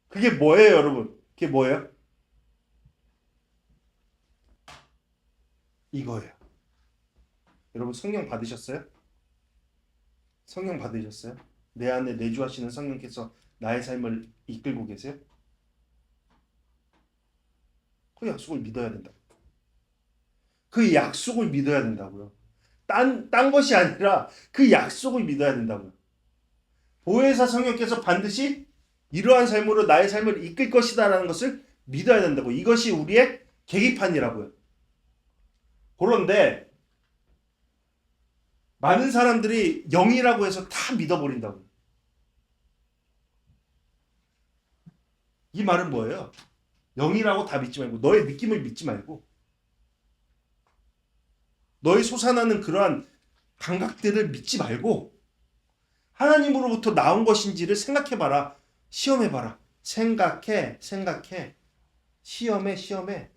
그게 뭐예요, 여러분? 그게 뭐예요? 이거예요. 여러분 성령 받으셨어요? 성령 받으셨어요? 내 안에 내주하시는 성령께서 나의 삶을 이끌고 계세요? 그 약속을 믿어야 된다. 그 약속을 믿어야 된다고요. 딴 것이 아니라 그 약속을 믿어야 된다고요. 보혜사 성령께서 반드시 이러한 삶으로 나의 삶을 이끌 것이다라는 것을 믿어야 된다고. 이것이 우리의 계기판이라고요. 그런데 많은 사람들이 영이라고 해서 다 믿어버린다고요. 이 말은 뭐예요? 영이라고 다 믿지 말고 너의 느낌을 믿지 말고 너의 솟아나는 그러한 감각들을 믿지 말고 하나님으로부터 나온 것인지를 생각해봐라. 시험해봐라. 생각해. 시험해.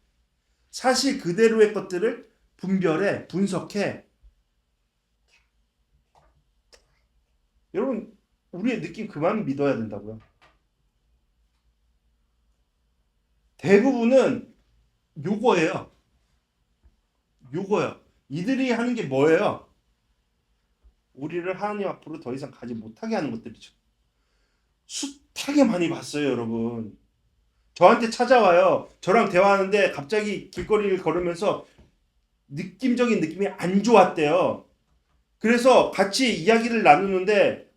사실 그대로의 것들을 분별해. 분석해. 여러분 우리의 느낌 그만 믿어야 된다고요. 대부분은 요거예요. 이들이 하는 게 뭐예요? 우리를 하나님 앞으로 더 이상 가지 못하게 하는 것들이죠. 숱하게 많이 봤어요, 여러분. 저한테 찾아와요. 저랑 대화하는데 갑자기 길거리를 걸으면서 느낌적인 느낌이 안 좋았대요. 그래서 같이 이야기를 나누는데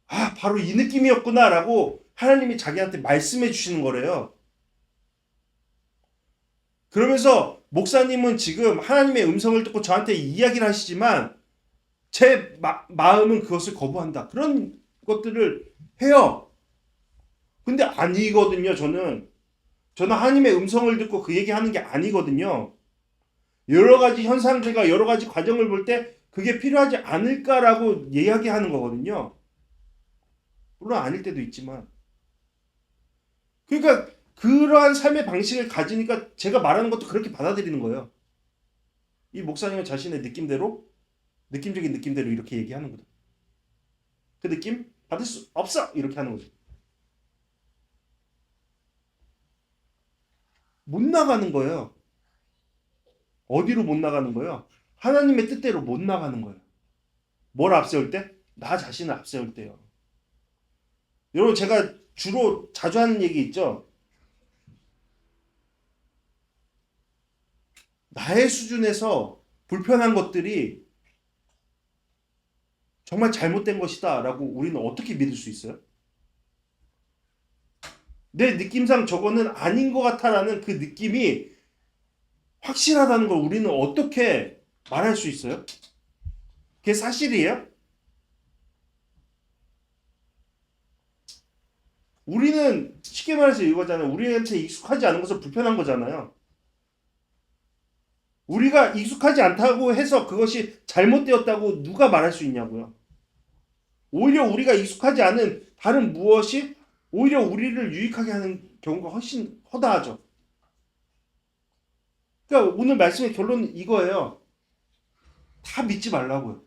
바로 이 느낌이었구나라고 하나님이 자기한테 말씀해 주시는 거래요. 그러면서 목사님은 지금 하나님의 음성을 듣고 저한테 이야기를 하시지만 제 마음은 그것을 거부한다. 그런 것들을 해요. 근데 아니거든요. 저는 하나님의 음성을 듣고 그 얘기하는 게 아니거든요. 여러 가지 현상들과 여러 가지 과정을 볼 때 그게 필요하지 않을까라고 이야기하는 거거든요. 물론 아닐 때도 있지만. 그러니까 그러한 삶의 방식을 가지니까 제가 말하는 것도 그렇게 받아들이는 거예요. 이 목사님은 자신의 느낌적인 느낌대로 이렇게 얘기하는 거죠. 그 느낌 받을 수 없어! 이렇게 하는 거죠. 못 나가는 거예요. 어디로 못 나가는 거예요? 하나님의 뜻대로 못 나가는 거예요. 뭘 앞세울 때? 나 자신을 앞세울 때요. 여러분 제가 주로 자주 하는 얘기 있죠? 나의 수준에서 불편한 것들이 정말 잘못된 것이다 라고 우리는 어떻게 믿을 수 있어요? 내 느낌상 저거는 아닌 것 같아 라는 그 느낌이 확실하다는 걸 우리는 어떻게 말할 수 있어요? 그게 사실이에요? 우리는 쉽게 말해서 이거잖아요. 우리한테 익숙하지 않은 것은 불편한 거잖아요. 우리가 익숙하지 않다고 해서 그것이 잘못되었다고 누가 말할 수 있냐고요. 오히려 우리가 익숙하지 않은 다른 무엇이 오히려 우리를 유익하게 하는 경우가 훨씬 허다하죠. 그러니까 오늘 말씀의 결론은 이거예요. 다 믿지 말라고요.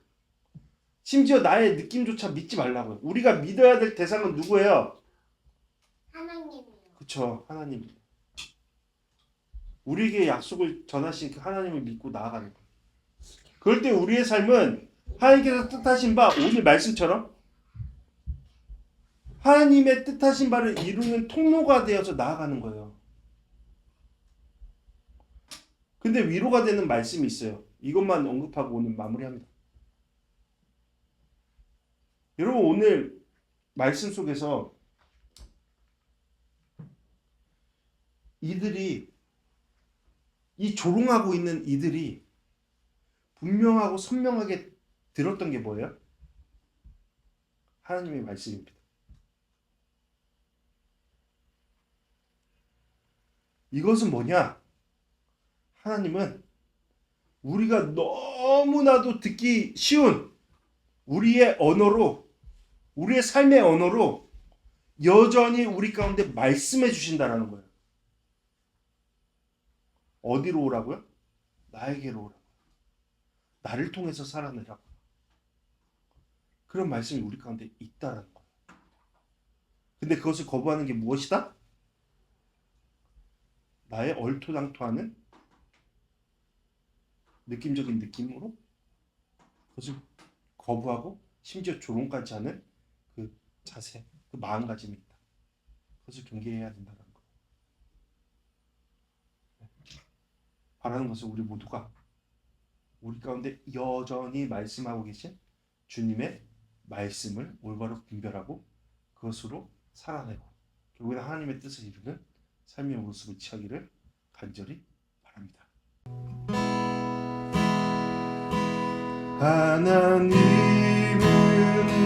심지어 나의 느낌조차 믿지 말라고요. 우리가 믿어야 될 대상은 누구예요? 하나님이요. 그쵸, 하나님. 우리에게 약속을 전하신 그 하나님을 믿고 나아가는 거예요. 그럴 때 우리의 삶은 하나님께서 뜻하신 바 오늘 말씀처럼 하나님의 뜻하신 바를 이루는 통로가 되어서 나아가는 거예요. 근데 위로가 되는 말씀이 있어요. 이것만 언급하고 오늘 마무리합니다. 여러분 오늘 말씀 속에서 이 조롱하고 있는 이들이 분명하고 선명하게 들었던 게 뭐예요? 하나님의 말씀입니다. 이것은 뭐냐? 하나님은 우리가 너무나도 듣기 쉬운 우리의 언어로, 우리의 삶의 언어로 여전히 우리 가운데 말씀해 주신다라는 거예요. 어디로 오라고요? 나에게로 오라고. 나를 통해서 살아내라고. 그런 말씀이 우리 가운데 있다라는 거예요. 근데 그것을 거부하는 게 무엇이다? 나의 얼토당토하는 느낌적인 느낌으로 그것을 거부하고 심지어 조롱까지 하는 그 자세, 그 마음가짐이 있다. 그것을 경계해야 된다는 거예요. 바라는 것은 우리 모두가 우리 가운데 여전히 말씀하고 계신 주님의 말씀을 올바로 분별하고 그것으로 살아내고 결국에는 하나님의 뜻을 이루는 삶의 모습을 취하기를 간절히 바랍니다. 하나님은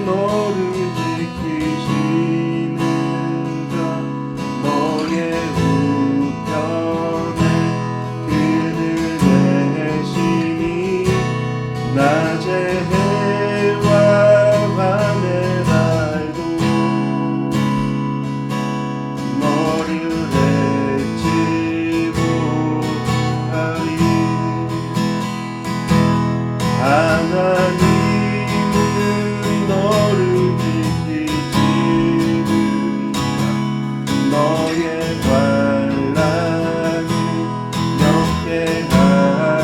너를 지키시는 자 너의 우편에 그늘 내시니 낮에 해와 밤의 날도 너를 잊지 못하리. 하나님은 너를 지키시는 너의 관란을 영케하시니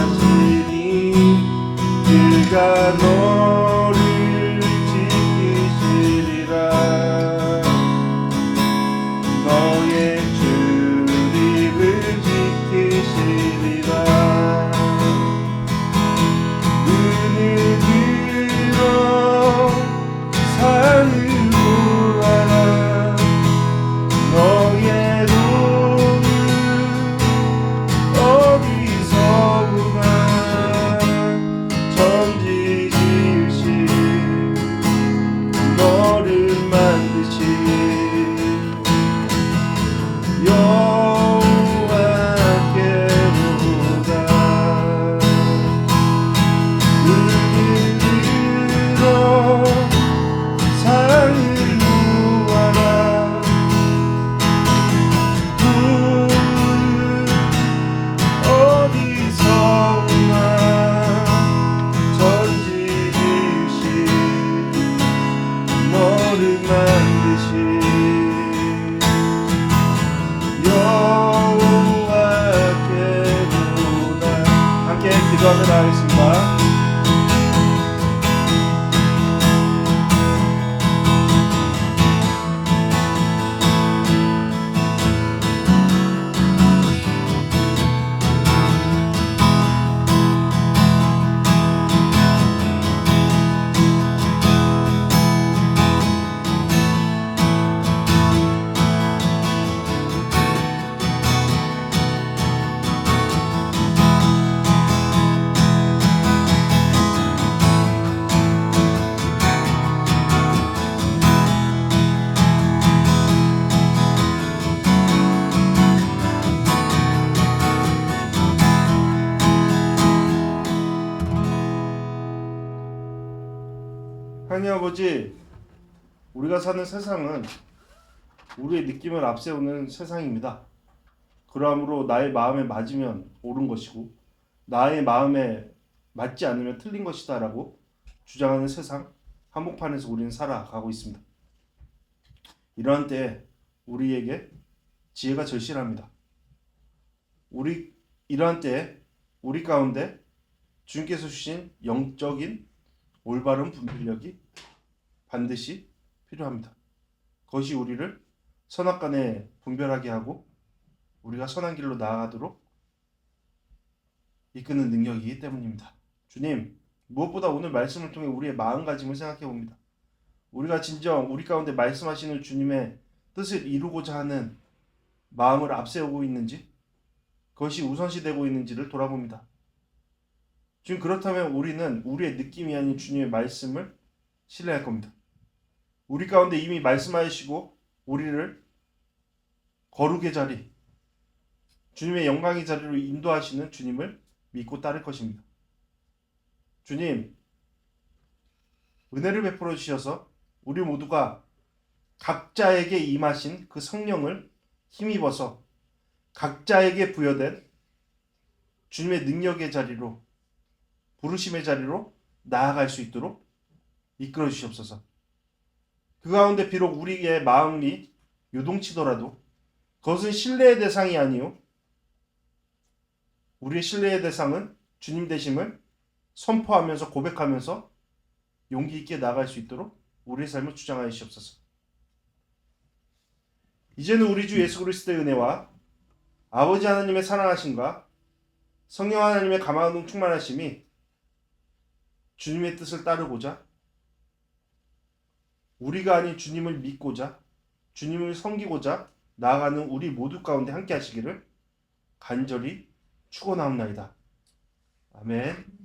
그가 너를 지키시리라. 너의 출입을 지키시리라. 눈을 들어 산을 보아라. 너의 도는 어디서 오나. 천지 지으신 너를 만드신 여호와께로다. 눈을 들어 산을 보아라. 구름 어디서 오나. 천지 지으신 너를 만드신 여호와께로다. 함께 기도하며 나가겠습니다. 하나님 아버지, 우리가 사는 세상은 우리의 느낌을 앞세우는 세상입니다. 그러므로 나의 마음에 맞으면 옳은 것이고 나의 마음에 맞지 않으면 틀린 것이다 라고 주장하는 세상 한복판에서 우리는 살아가고 있습니다. 이러한 때에 우리에게 지혜가 절실합니다. 이러한 때에 우리 가운데 주님께서 주신 영적인 올바른 분별력이 반드시 필요합니다. 그것이 우리를 선악간에 분별하게 하고 우리가 선한 길로 나아가도록 이끄는 능력이기 때문입니다. 주님, 무엇보다 오늘 말씀을 통해 우리의 마음가짐을 생각해 봅니다. 우리가 진정 우리 가운데 말씀하시는 주님의 뜻을 이루고자 하는 마음을 앞세우고 있는지, 그것이 우선시되고 있는지를 돌아봅니다. 지금 그렇다면 우리는 우리의 느낌이 아닌 주님의 말씀을 신뢰할 겁니다. 우리 가운데 이미 말씀하시고 우리를 거룩의 자리, 주님의 영광의 자리로 인도하시는 주님을 믿고 따를 것입니다. 주님, 은혜를 베풀어 주셔서 우리 모두가 각자에게 임하신 그 성령을 힘입어서 각자에게 부여된 주님의 능력의 자리로, 부르심의 자리로 나아갈 수 있도록 이끌어 주시옵소서. 그 가운데 비록 우리의 마음이 요동치더라도 그것은 신뢰의 대상이 아니요, 우리의 신뢰의 대상은 주님 되심을 선포하면서 고백하면서 용기 있게 나아갈 수 있도록 우리의 삶을 주장하여 주시옵소서. 이제는 우리 주 예수 그리스도의 은혜와 아버지 하나님의 사랑하심과 성령 하나님의 감화동 충만하심이 주님의 뜻을 따르고자, 우리가 아닌 주님을 믿고자, 주님을 섬기고자 나아가는 우리 모두 가운데 함께 하시기를 간절히 축원하옵나이다. 아멘.